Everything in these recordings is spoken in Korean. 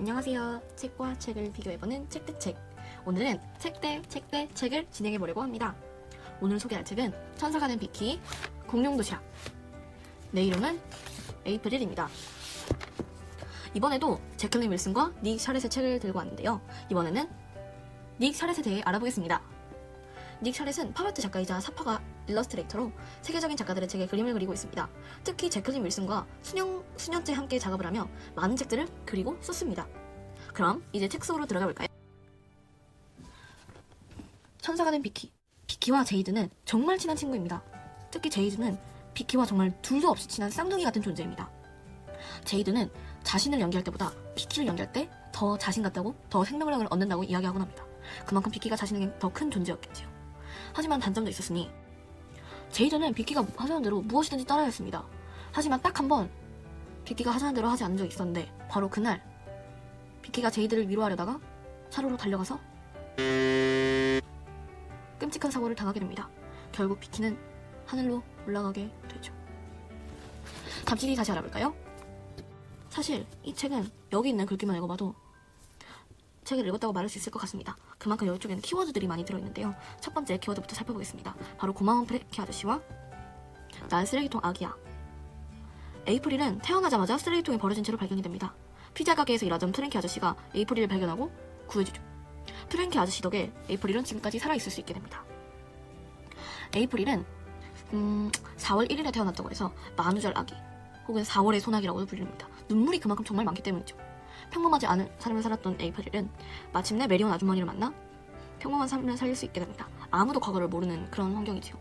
안녕하세요. 책과 책을 비교해보는 책 대 책. 오늘은 책 대 책을 진행해보려고 합니다. 오늘 소개할 책은 천사가 된 비키, 공룡도시락. 내 이름은 에이프릴입니다. 이번에도 제클린 윌슨과 닉 샤렛의 책을 들고 왔는데요. 이번에는 닉 샤렛에 대해 알아보겠습니다. 닉 샤렛은 팝아트 작가이자 사파가 일러스트레이터로 세계적인 작가들의 책에 그림을 그리고 있습니다. 특히 제클린 윌슨과 수년째 함께 작업을 하며 많은 책들을 그리고 썼습니다. 그럼 이제 책 속으로 들어가 볼까요? 천사가 된 비키. 비키와 제이드는 정말 친한 친구입니다. 특히 제이드는 비키와 정말 둘도 없이 친한 쌍둥이 같은 존재입니다. 제이드는 자신을 연기할 때보다 비키를 연기할 때 더 자신 같다고, 더 생명력을 얻는다고 이야기하곤 합니다. 그만큼 비키가 자신에게 더 큰 존재였겠지요. 하지만 단점도 있었으니 제이드는 비키가 하자는 대로 무엇이든지 따라했습니다. 하지만 딱 한 번 비키가 하자는 대로 하지 않은 적이 있었는데, 바로 그날 비키가 제이드를 위로하려다가 차로로 달려가서 끔찍한 사고를 당하게 됩니다. 결국 비키는 하늘로 올라가게 되죠. 잠시 다시 알아볼까요? 사실 이 책은 여기 있는 글귀만 읽어봐도 책을 읽었다고 말할 수 있을 것 같습니다. 그만큼 이쪽에는 키워드들이 많이 들어있는데요. 첫 번째 키워드부터 살펴보겠습니다. 바로 고마운 프랭키 아저씨와 난 쓰레기통 아기야. 에이프릴은 태어나자마자 쓰레기통에 버려진 채로 발견이 됩니다. 피자 가게에서 일하던 프랭키 아저씨가 에이프릴을 발견하고 구해주죠. 프랭키 아저씨 덕에 에이프릴은 지금까지 살아있을 수 있게 됩니다. 에이프릴은 4월 1일에 태어났다고 해서 만우절 아기, 혹은 4월의 소나기라고도 불립니다. 눈물이 그만큼 정말 많기 때문이죠. 평범하지 않은 삶을 살았던 에이프릴은 마침내 메리온 아주머니를 만나 평범한 삶을 살릴 수 있게 됩니다. 아무도 과거를 모르는 그런 환경이지요.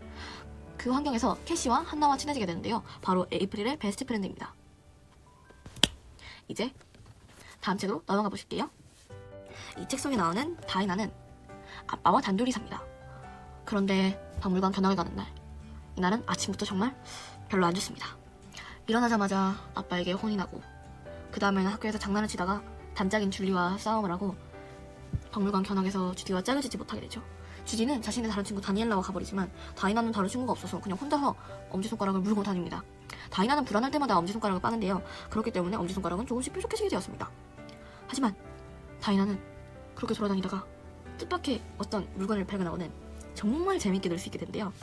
그 환경에서 캐시와 한나와 친해지게 되는데요. 바로 에이프릴의 베스트 프렌드입니다. 이제 다음 책으로 넘어가 보실게요. 이 책 속에 나오는 다이나는 아빠와 단둘이 삽니다. 그런데 박물관 견학을 가는 날, 이날은 아침부터 정말 별로 안 좋습니다. 일어나자마자 아빠에게 혼이 나고, 그 다음에는 학교에서 장난을 치다가 단짝인 줄리와 싸움을 하고 박물관 견학에서 주디와 짝을 짓지 못하게 되죠. 주디는 자신의 다른 친구 다니엘라와 가버리지만 다이나는 다른 친구가 없어서 그냥 혼자서 엄지손가락을 물고 다닙니다. 다이나는 불안할 때마다 엄지손가락을 빠는데요. 그렇기 때문에 엄지손가락은 조금씩 뾰족해지게 되었습니다. 하지만 다이나는 그렇게 돌아다니다가 뜻밖의 어떤 물건을 발견하고는 정말 재밌게 놀 수 있게 된대요.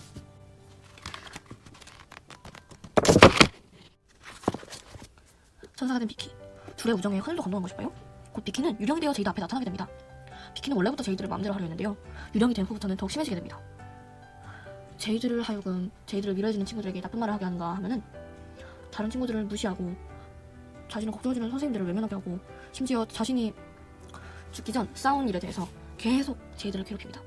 천사가 된 비키. 둘의 우정에 하늘도 감동한 것일까요? 곧 비키는 유령이 되어 제이드 앞에 나타나게 됩니다. 비키는 원래부터 제이드를 마음대로 하려 했는데요. 유령이 된 후부터는 더욱 심해지게 됩니다. 제이드를 위로해주는 친구들에게 나쁜 말을 하게 하는가 하면은 다른 친구들을 무시하고 자신을 걱정해주는 선생님들을 외면하게 하고, 심지어 자신이 죽기 전 싸운 일에 대해서 계속 제이드를 괴롭힙니다.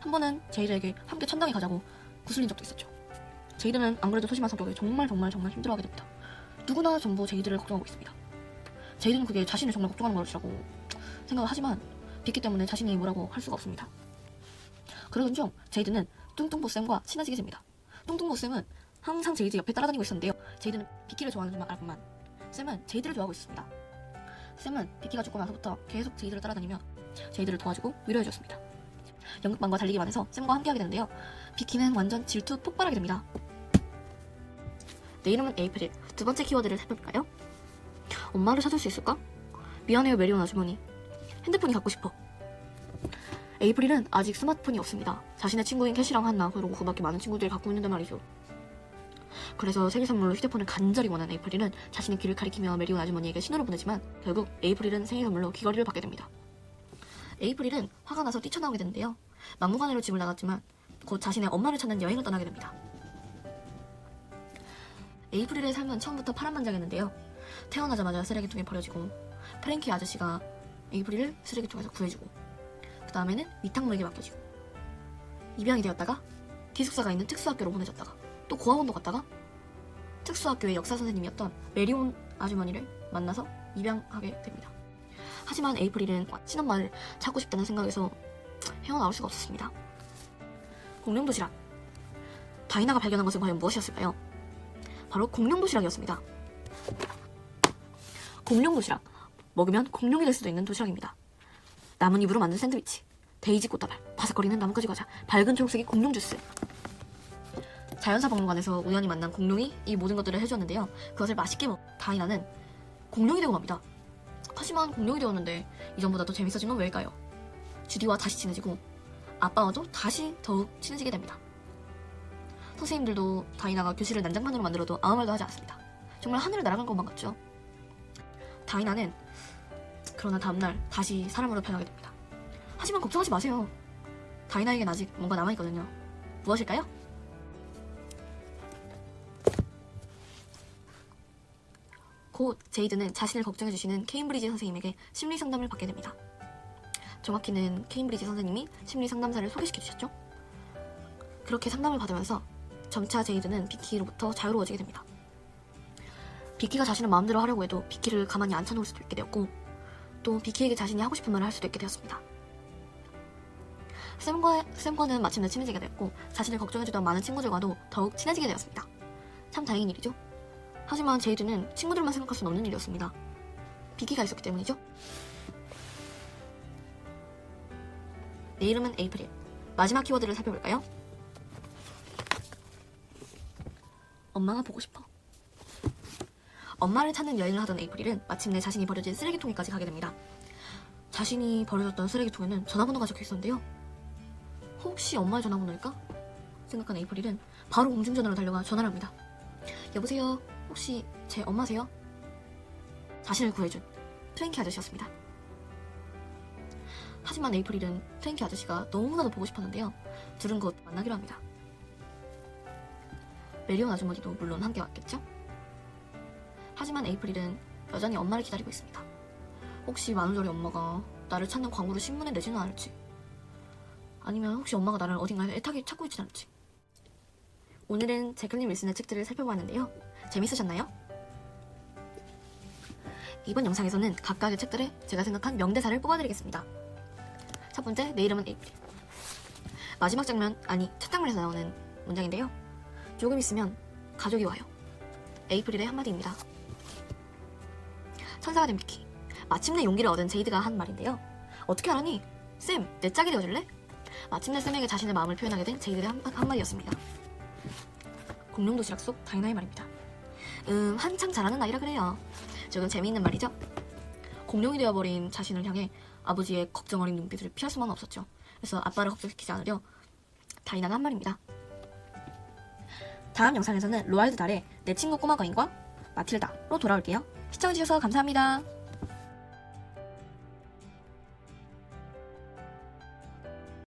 한 번은 제이드에게 함께 천당에 가자고 구슬린 적도 있었죠. 제이드는 안 그래도 소심한 성격에 정말 힘들어하게 됩니다. 누구나 전부 제이드를 걱정하고 있습니다. 제이드는 그게 자신을 정말 걱정하는 것이라고 생각을 하지만 비키 때문에 자신이 뭐라고 할 수가 없습니다. 그러던 중 제이드는 뚱뚱보쌤과 친해지게 됩니다. 뚱뚱보쌤은 항상 제이드 옆에 따라다니고 있었는데요. 제이드는 비키를 좋아하는 줄 알았건만 쌤은 제이드를 좋아하고 있었습니다. 쌤은 비키가 죽고 나서부터 계속 제이드를 따라다니며 제이드를 도와주고 위로해줬습니다. 연극반과 달리기만 해서 쌤과 함께하게 되는데요. 비키는 완전 질투 폭발하게 됩니다. 내 이름은 에이프릴. 두 번째 키워드를 살펴볼까요? 엄마를 찾을 수 있을까? 미안해요, 메리온 아주머니. 핸드폰이 갖고 싶어. 에이프릴은 아직 스마트폰이 없습니다. 자신의 친구인 캐시랑 한나, 그리고 그 밖에 많은 친구들이 갖고 있는데 말이죠. 그래서 생일 선물로 휴대폰을 간절히 원한 에이프릴은 자신의 귀를 가리키며 메리온 아주머니에게 신호를 보내지만 결국 에이프릴은 생일 선물로 귀걸이를 받게 됩니다. 에이프릴은 화가 나서 뛰쳐나오게 되는데요. 막무가내로 집을 나갔지만 곧 자신의 엄마를 찾는 여행을 떠나게 됩니다. 에이프릴의 삶은 처음부터 파란만장했는데요. 태어나자마자 쓰레기통에 버려지고, 프랭키 아저씨가 에이프릴을 쓰레기통에서 구해주고, 그 다음에는 위탁물에게 맡겨지고, 입양이 되었다가 기숙사가 있는 특수학교로 보내졌다가, 또 고아원도 갔다가 특수학교의 역사 선생님이었던 메리온 아주머니를 만나서 입양하게 됩니다. 하지만 에이프릴은 친엄마를 찾고 싶다는 생각에서 헤어나올 수가 없었습니다. 공룡도시락. 다이나가 발견한 것은 과연 무엇이었을까요? 바로 공룡도시락이었습니다. 공룡도시락. 먹으면 공룡이 될 수도 있는 도시락입니다. 나뭇잎으로 만든 샌드위치, 데이지 꽃다발, 바삭거리는 나뭇가지 과자, 밝은 초록색의 공룡 주스. 자연사박물관에서 우연히 만난 공룡이 이 모든 것들을 해주었는데요. 그것을 맛있게 먹 다이나는 공룡이 되고 맙니다. 하지만 공룡이 되었는데 이전보다 더 재밌어진 건 왜일까요? 주디와 다시 친해지고 아빠와도 다시 더욱 친해지게 됩니다. 선생님들도 다이나가 교실을 난장판으로 만들어도 아무 말도 하지 않았습니다. 정말 하늘을 날아간 것만 같죠. 다이나는 그러나 다음날 다시 사람으로 변하게 됩니다. 하지만 걱정하지 마세요. 다이나에겐 아직 뭔가 남아있거든요. 무엇일까요? 곧 제이드는 자신을 걱정해주시는 케임브리지 선생님에게 심리상담을 받게 됩니다. 정확히는 케임브리지 선생님이 심리상담사를 소개시켜주셨죠. 그렇게 상담을 받으면서 점차 제이드는 비키로부터 자유로워지게 됩니다. 비키가 자신을 마음대로 하려고 해도 비키를 가만히 앉혀놓을 수도 있게 되었고, 또 비키에게 자신이 하고 싶은 말을 할 수도 있게 되었습니다. 샘과는 마침내 친해지게 되었고, 자신을 걱정해주던 많은 친구들과도 더욱 친해지게 되었습니다. 참 다행인 일이죠. 하지만 제이드는 친구들만 생각할 수는 없는 일이었습니다. 비키가 있었기 때문이죠. 내 이름은 에이프릴. 마지막 키워드를 살펴볼까요? 엄마가 보고 싶어. 엄마를 찾는 여행을 하던 에이프릴은 마침내 자신이 버려진 쓰레기통에까지 가게 됩니다. 자신이 버려졌던 쓰레기통에는 전화번호가 적혀있었는데요. 혹시 엄마의 전화번호일까? 생각한 에이프릴은 바로 공중전화로 달려가 전화를 합니다. 여보세요? 혹시 제 엄마세요? 자신을 구해준 프랭키 아저씨였습니다. 하지만 에이프릴은 프랭키 아저씨가 너무나도 보고 싶었는데요. 둘은 곧 만나기로 합니다. 메리온 아주머니도 물론 함께 왔겠죠? 하지만 에이프릴은 여전히 엄마를 기다리고 있습니다. 혹시 만우절에 엄마가 나를 찾는 광고를 신문에 내지는 않을지, 아니면 혹시 엄마가 나를 어딘가에 애타게 찾고 있진 않을지. 오늘은 제클린 윌슨의 책들을 살펴보았는데요. 재밌으셨나요? 이번 영상에서는 각각의 책들에 제가 생각한 명대사를 뽑아드리겠습니다. 첫 번째, 내 이름은 에이프릴. 마지막 장면, 아니 첫 장면에서 나오는 문장인데요. 조금 있으면 가족이 와요. 에이프릴의 한마디입니다. 천사가 된 비키. 마침내 용기를 얻은 제이드가 한 말인데요. 어떻게 알았니? 쌤, 내 짝이 되어줄래? 마침내 쌤에게 자신의 마음을 표현하게 된 제이드의 한마디였습니다. 공룡 도시락 속 다이나의 말입니다. 한창 잘하는 아이라 그래요. 조금 재미있는 말이죠? 공룡이 되어버린 자신을 향해 아버지의 걱정 어린 눈빛을 피할 수만은 없었죠. 그래서 아빠를 걱정시키지 않으려 다이나가 한 말입니다. 다음 영상에서는 로알드 달의 내 친구 꼬마 거인과 마틸다로 돌아올게요. 시청해주셔서 감사합니다.